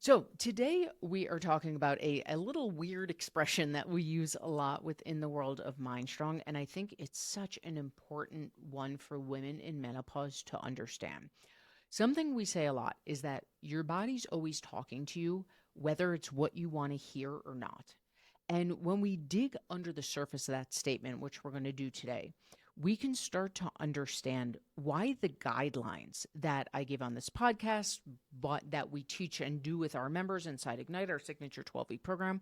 So, today we are talking about a little weird expression that we use a lot within the world of MindStrong. And I think it's such an important one for women in menopause to understand. Something we say a lot is that your body's always talking to you, whether it's what you want to hear or not. And when we dig under the surface of that statement, which we're going to do today, we can start to understand why the guidelines that I give on this podcast, but that we teach and do with our members inside Ignite, our signature 12-week program,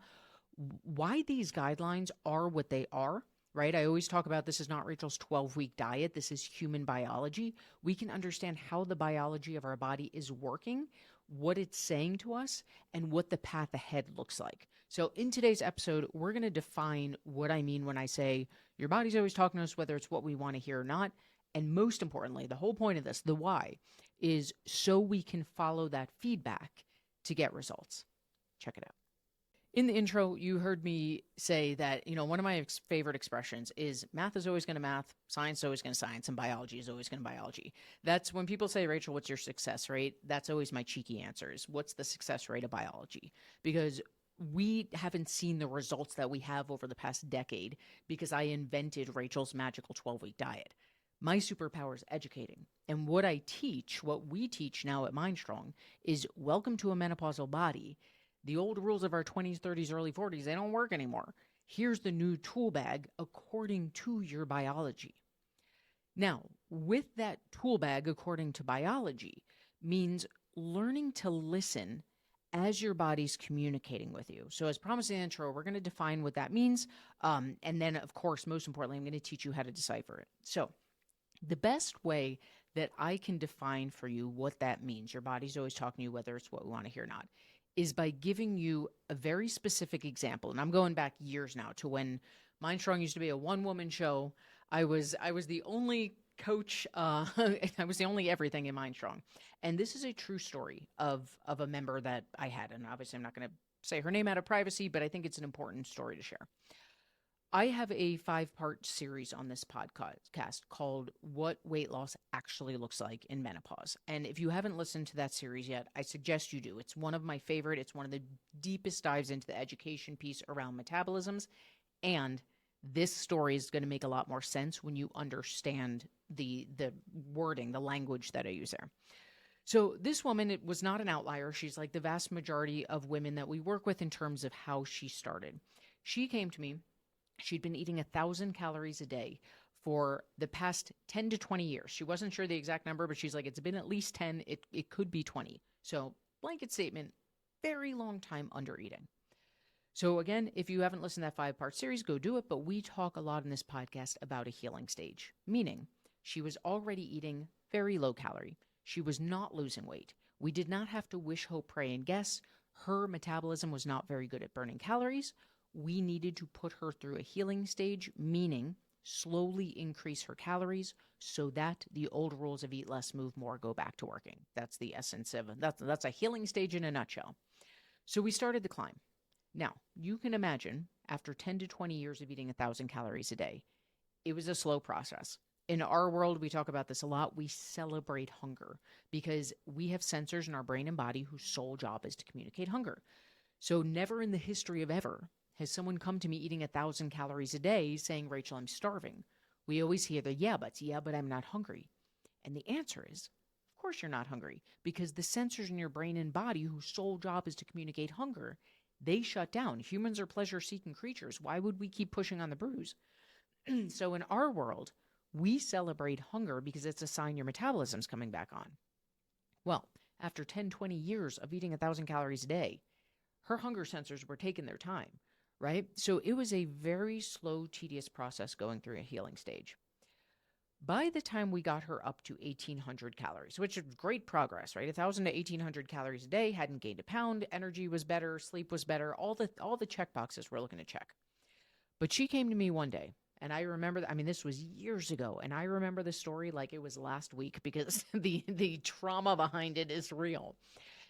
why these guidelines are what they are, right? I always talk about this is not Rachel's 12-week diet. This is human biology. We can understand how the biology of our body is working, what it's saying to us, and what the path ahead looks like. So in today's episode, we're going to define what I mean when I say your body's always talking to us, whether it's what we want to hear or not. And most importantly, the whole point of this, the why, is so we can follow that feedback to get results. Check it out. In the intro, you heard me say that, one of my favorite expressions is math is always going to math, science is always going to science, and biology is always going to biology. That's when people say, Rachel, what's your success rate? That's always my cheeky answer is, what's the success rate of biology? Because we haven't seen the results that we have over the past decade because I invented Rachel's magical 12-week diet. My superpower is educating. And what I teach, what we teach now at MindStrong, is welcome to a menopausal body. The old rules of our 20s, 30s, early 40s, they don't work anymore. Here's the new tool bag according to your biology. Now, with that tool bag according to biology means learning to listen as your body's communicating with you. So as promised in the intro, we're going to define what that means. And then, of course, most importantly, I'm going to teach you how to decipher it. So the best way that I can define for you what that means, your body's always talking to you, whether it's what we want to hear or not, is by giving you a very specific example. And I'm going back years now to when MindStrong used to be a one-woman show. I was the only coach. I was the only everything in MindStrong. And this is a true story of a member that I had. And obviously, I'm not going to say her name out of privacy, but I think it's an important story to share. I have a 5-part series on this podcast called What Weight Loss Actually Looks Like in Menopause. And if you haven't listened to that series yet, I suggest you do. It's one of my favorite. It's one of the deepest dives into the education piece around metabolisms. And this story is going to make a lot more sense when you understand the wording, the language that I use there. So this woman, it was not an outlier. She's like the vast majority of women that we work with in terms of how she started. She came to me. She'd been eating 1,000 calories a day for the past 10 to 20 years. She wasn't sure the exact number, but she's like, it's been at least 10. It could be 20. So blanket statement, very long time under eating. So again, if you haven't listened to that 5-part series, go do it. But we talk a lot in this podcast about a healing stage, meaning she was already eating very low calorie. She was not losing weight. We did not have to wish, hope, pray, and guess. Her metabolism was not very good at burning calories. We needed to put her through a healing stage, meaning slowly increase her calories so that the old rules of eat less, move more go back to working. That's the essence of that's a healing stage in a nutshell. So we started the climb. Now, you can imagine after 10 to 20 years of eating 1,000 calories a day, it was a slow process. In our world, we talk about this a lot. We celebrate hunger because we have sensors in our brain and body whose sole job is to communicate hunger. So never in the history of ever has someone come to me eating 1,000 calories a day saying, Rachel, I'm starving. We always hear the yeah, but I'm not hungry. And the answer is, of course you're not hungry, because the sensors in your brain and body whose sole job is to communicate hunger, they shut down. Humans are pleasure-seeking creatures. Why would we keep pushing on the bruise? So in our world, we celebrate hunger because it's a sign your metabolism's coming back on. Well, after 10, 20 years of eating 1,000 calories a day, her hunger sensors were taking their time. Right? So it was a very slow, tedious process going through a healing stage. By the time we got her up to 1,800 calories, which is great progress, right? 1,000 to 1,800 calories a day, hadn't gained a pound, energy was better, sleep was better, all the check boxes we're looking to check. But she came to me one day, and I remember, this was years ago, and I remember the story like it was last week because the trauma behind it is real.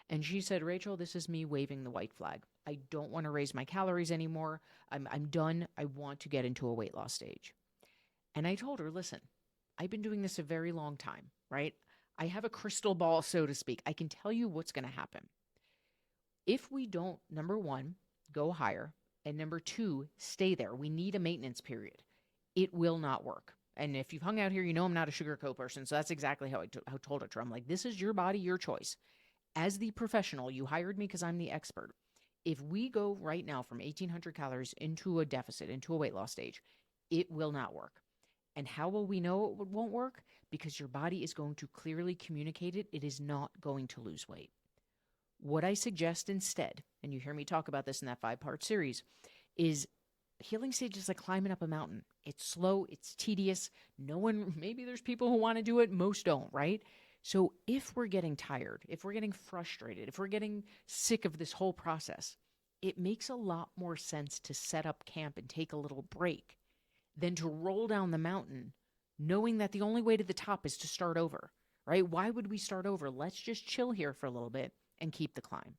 And she said, Rachel, this is me waving the white flag. I don't want to raise my calories anymore. I'm done. I want to get into a weight loss stage. And I told her, listen, I've been doing this a very long time, right? I have a crystal ball, so to speak. I can tell you what's going to happen. If we don't, number one, go higher, and number two, stay there, we need a maintenance period, it will not work. And if you've hung out here, you know I'm not a sugar coat person. So that's exactly how I told it to her. I'm like, this is your body, your choice. As the professional, you hired me because I'm the expert. If we go right now from 1,800 calories into a deficit, into a weight loss stage, it will not work. And how will we know it won't work? Because your body is going to clearly communicate it. It is not going to lose weight. What I suggest instead, and you hear me talk about this in that 5-part series, is healing stage is like climbing up a mountain. It's slow, it's tedious. Maybe there's people who want to do it, most don't, right? So if we're getting tired, if we're getting frustrated, if we're getting sick of this whole process, it makes a lot more sense to set up camp and take a little break than to roll down the mountain knowing that the only way to the top is to start over, right? Why would we start over? Let's just chill here for a little bit and keep the climb.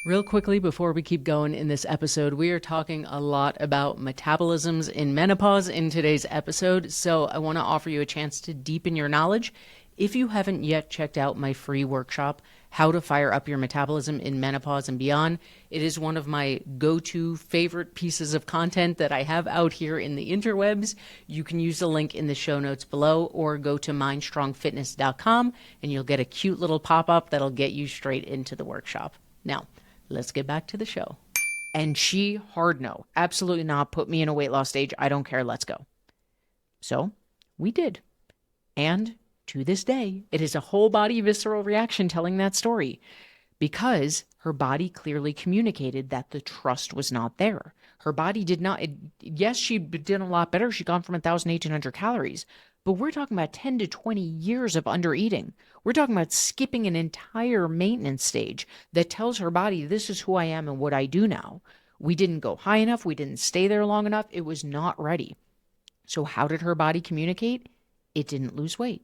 Real quickly, before we keep going in this episode, we are talking a lot about metabolisms in menopause in today's episode. So I want to offer you a chance to deepen your knowledge. If you haven't yet checked out my free workshop, How to Fire Up Your Metabolism in Menopause and Beyond, it is one of my go-to favorite pieces of content that I have out here in the interwebs. You can use the link in the show notes below or go to mindstrongfitness.com and you'll get a cute little pop-up that'll get you straight into the workshop. Now, let's get back to the show. And she, hard no, absolutely not, put me in a weight loss stage. I don't care. Let's go. So we did. And to this day, it is a whole body visceral reaction telling that story because her body clearly communicated that the trust was not there. Her body did not, yes, she did a lot better. She'd gone from 1,800 calories, but we're talking about 10 to 20 years of under eating. We're talking about skipping an entire maintenance stage that tells her body, this is who I am and what I do now. We didn't go high enough. We didn't stay there long enough. It was not ready. So how did her body communicate? It didn't lose weight.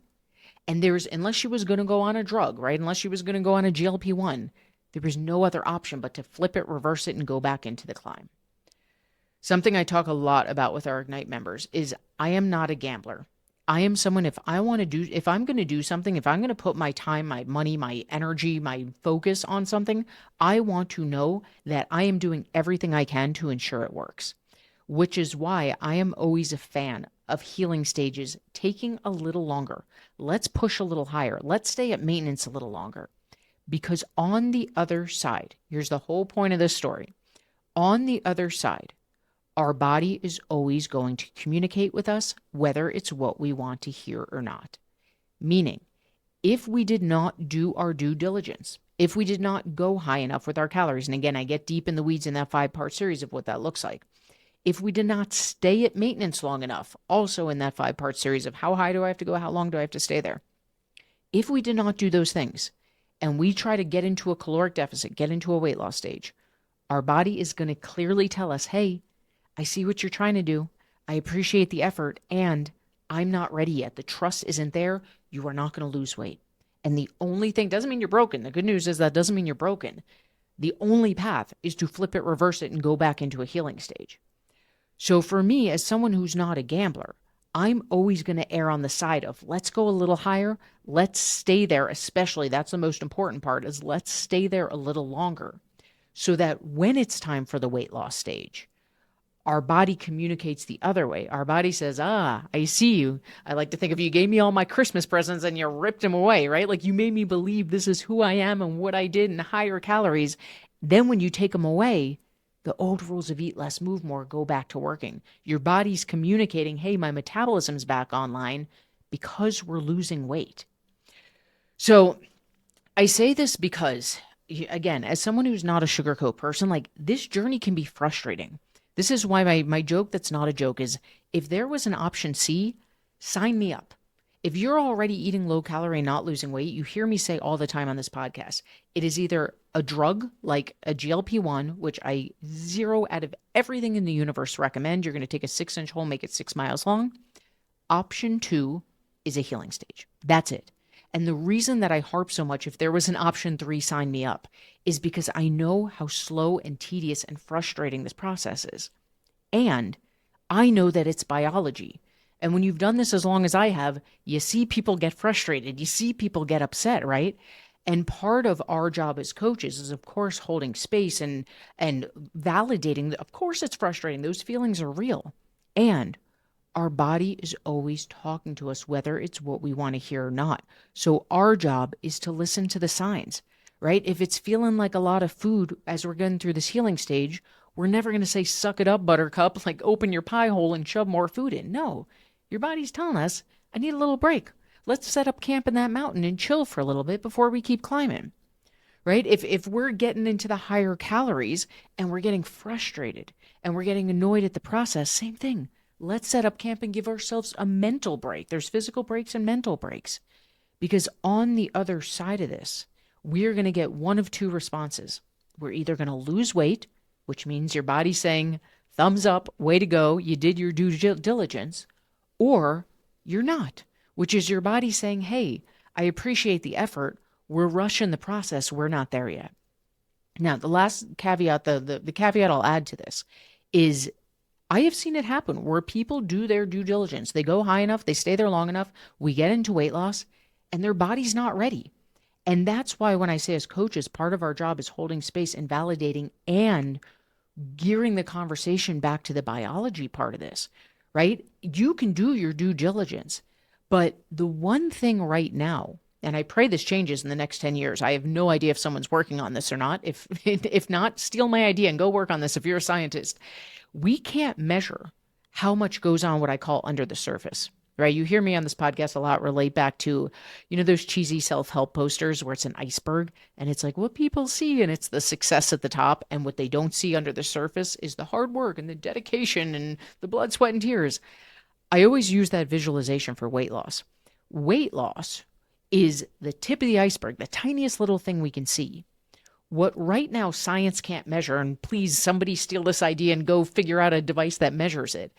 And unless she was going to go on a drug, right? Unless she was going to go on a GLP-1, there was no other option but to flip it, reverse it, and go back into the climb. Something I talk a lot about with our Ignite members is I am not a gambler. I am someone, if I'm going to do something, if I'm going to put my time, my money, my energy, my focus on something, I want to know that I am doing everything I can to ensure it works, which is why I am always a fan of healing stages taking a little longer. Let's push a little higher. Let's stay at maintenance a little longer. Because on the other side, here's the whole point of this story. On the other side, our body is always going to communicate with us, whether it's what we want to hear or not. Meaning, if we did not do our due diligence, if we did not go high enough with our calories, and again, I get deep in the weeds in that 5-part series of what that looks like. If we did not stay at maintenance long enough, also in that 5-part series of how high do I have to go, how long do I have to stay there? If we did not do those things, and we try to get into a caloric deficit, get into a weight loss stage, our body is going to clearly tell us, hey, I see what you're trying to do. I appreciate the effort, and I'm not ready yet. The trust isn't there. You are not going to lose weight. And the only thing, doesn't mean you're broken. The good news is that doesn't mean you're broken. The only path is to flip it, reverse it, and go back into a healing stage. So for me, as someone who's not a gambler, I'm always going to err on the side of let's go a little higher. Let's stay there, especially that's the most important part is let's stay there a little longer so that when it's time for the weight loss stage, our body communicates the other way. Our body says, I see you. I like to think if you gave me all my Christmas presents and you ripped them away, right? Like you made me believe this is who I am and what I did and higher calories. Then when you take them away, the old rules of eat less, move more go back to working. Your body's communicating, hey, my metabolism's back online because we're losing weight. So I say this because, again, as someone who's not a sugarcoat person, like this journey can be frustrating. This is why my joke that's not a joke is if there was an option C, sign me up. If you're already eating low calorie and not losing weight, you hear me say all the time on this podcast, it is either a drug like a GLP-1, which I 0 out of everything in the universe recommend. You're going to take a 6-inch hole, make it 6 miles long. Option 2 is a healing stage. That's it. And the reason that I harp so much, if there was an option 3, sign me up, is because I know how slow and tedious and frustrating this process is. And I know that it's biology. And when you've done this as long as I have, you see people get frustrated. You see people get upset, right? And part of our job as coaches is, of course, holding space and validating. Of course, it's frustrating. Those feelings are real. And our body is always talking to us, whether it's what we want to hear or not. So our job is to listen to the signs, right? If it's feeling like a lot of food as we're getting through this healing stage, we're never going to say, suck it up, buttercup, like open your pie hole and shove more food in. No, your body's telling us, I need a little break. Let's set up camp in that mountain and chill for a little bit before we keep climbing, right? If we're getting into the higher calories and we're getting frustrated and we're getting annoyed at the process, same thing. Let's set up camp and give ourselves a mental break. There's physical breaks and mental breaks. Because on the other side of this, we're going to get one of two responses. We're either going to lose weight, which means your body's saying, thumbs up, way to go, you did your due diligence, or you're not, which is your body saying, hey, I appreciate the effort. We're rushing the process. We're not there yet. Now, the last caveat, the caveat I'll add to this is I have seen it happen where people do their due diligence. They go high enough, they stay there long enough, we get into weight loss, and their body's not ready. And that's why when I say as coaches, part of our job is holding space and validating and gearing the conversation back to the biology part of this, right? You can do your due diligence, but the one thing right now, and I pray this changes in the next 10 years. I have no idea if someone's working on this or not. If not, steal my idea and go work on this if you're a scientist. We can't measure how much goes on what I call under the surface, right? You hear me on this podcast a lot relate back to, those cheesy self-help posters where it's an iceberg and it's like what people see and it's the success at the top, and what they don't see under the surface is the hard work and the dedication and the blood, sweat, and tears. I always use that visualization for weight loss. Weight loss is the tip of the iceberg, the tiniest little thing we can see. What right now science can't measure, and please somebody steal this idea and go figure out a device that measures it,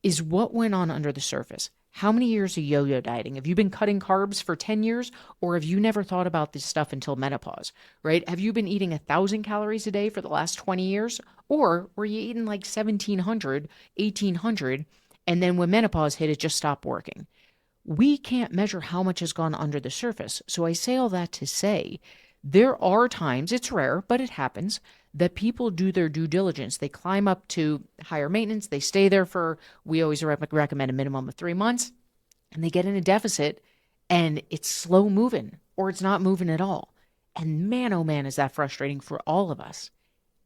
is what went on under the surface. How many years of yo-yo dieting? Have you been cutting carbs for 10 years, or have you never thought about this stuff until menopause, right? Have you been eating 1,000 calories a day for the last 20 years? Or were you eating like 1,700, 1,800, and then when menopause hit, it just stopped working? We can't measure how much has gone under the surface. So I say all that to say, there are times, it's rare, but it happens, that people do their due diligence. They climb up to higher maintenance. They stay there for, we always recommend a minimum of 3 months, and they get in a deficit, and it's slow moving, or it's not moving at all. And man, oh man, is that frustrating for all of us.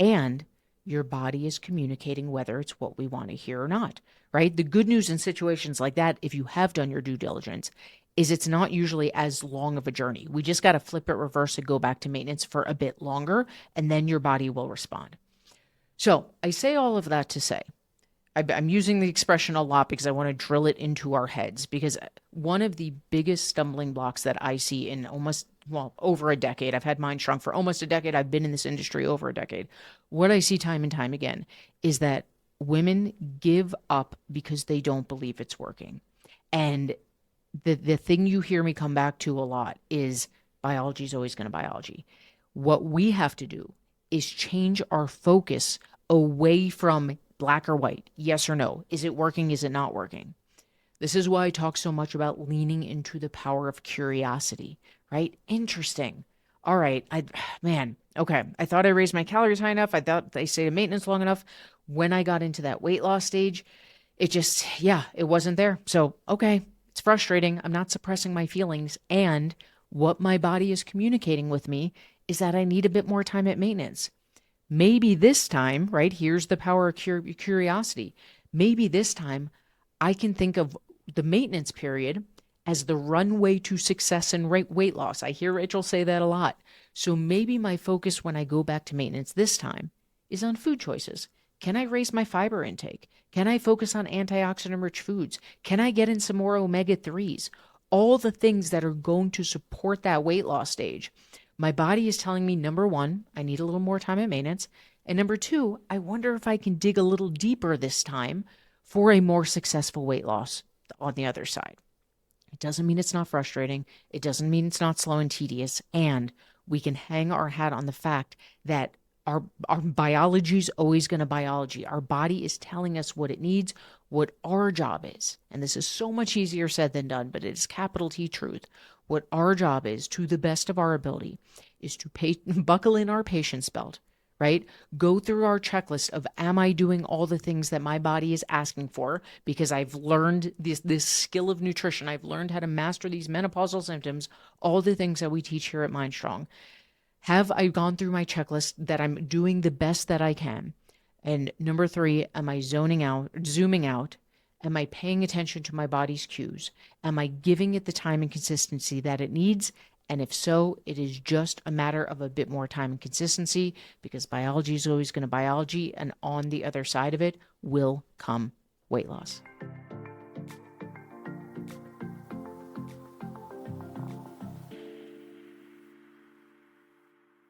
And your body is communicating whether it's what we want to hear or not, right? The good news in situations like that, if you have done your due diligence, is it's not usually as long of a journey. We just got to flip it reverse and go back to maintenance for a bit longer, and then your body will respond. So I say all of that to say, I'm using the expression a lot because I want to drill it into our heads, because one of the biggest stumbling blocks that I see in over a decade, I've had MindStrong for almost a decade, I've been in this industry over a decade. What I see time and time again is that women give up because they don't believe it's working. And the thing you hear me come back to a lot is biology is always going to biology. What we have to do is change our focus away from black or white, yes or no. Is it working? Is it not working? This is why I talk so much about leaning into the power of curiosity, right? Interesting. All right. Okay. I thought I raised my calories high enough. I thought they stayed in maintenance long enough. When I got into that weight loss stage, it wasn't there. So, okay, it's frustrating. I'm not suppressing my feelings. And what my body is communicating with me is that I need a bit more time at maintenance. Maybe this time, right, here's the power of curiosity. Maybe this time I can think of the maintenance period as the runway to success and weight loss. I hear Rachel say that a lot. So maybe my focus when I go back to maintenance this time is on food choices. Can I raise my fiber intake? Can I focus on antioxidant-rich foods? Can I get in some more omega-3s? All the things that are going to support that weight loss stage. My body is telling me, number one, I need a little more time at maintenance. And number two, I wonder if I can dig a little deeper this time for a more successful weight loss on the other side. It doesn't mean it's not frustrating. It doesn't mean it's not slow and tedious. And we can hang our hat on the fact that our biology is always going to biology. Our body is telling us what it needs, what our job is. And this is so much easier said than done, but it is capital T truth. What our job is, to the best of our ability, is to buckle in our patience belt, right? Go through our checklist of, am I doing all the things that my body is asking for? Because I've learned this skill of nutrition. I've learned how to master these menopausal symptoms, all the things that we teach here at MindStrong. Have I gone through my checklist that I'm doing the best that I can? And number three, am I zooming out? Am I paying attention to my body's cues? Am I giving it the time and consistency that it needs? And if so, it is just a matter of a bit more time and consistency, because biology is always going to biology. And on the other side of it will come weight loss.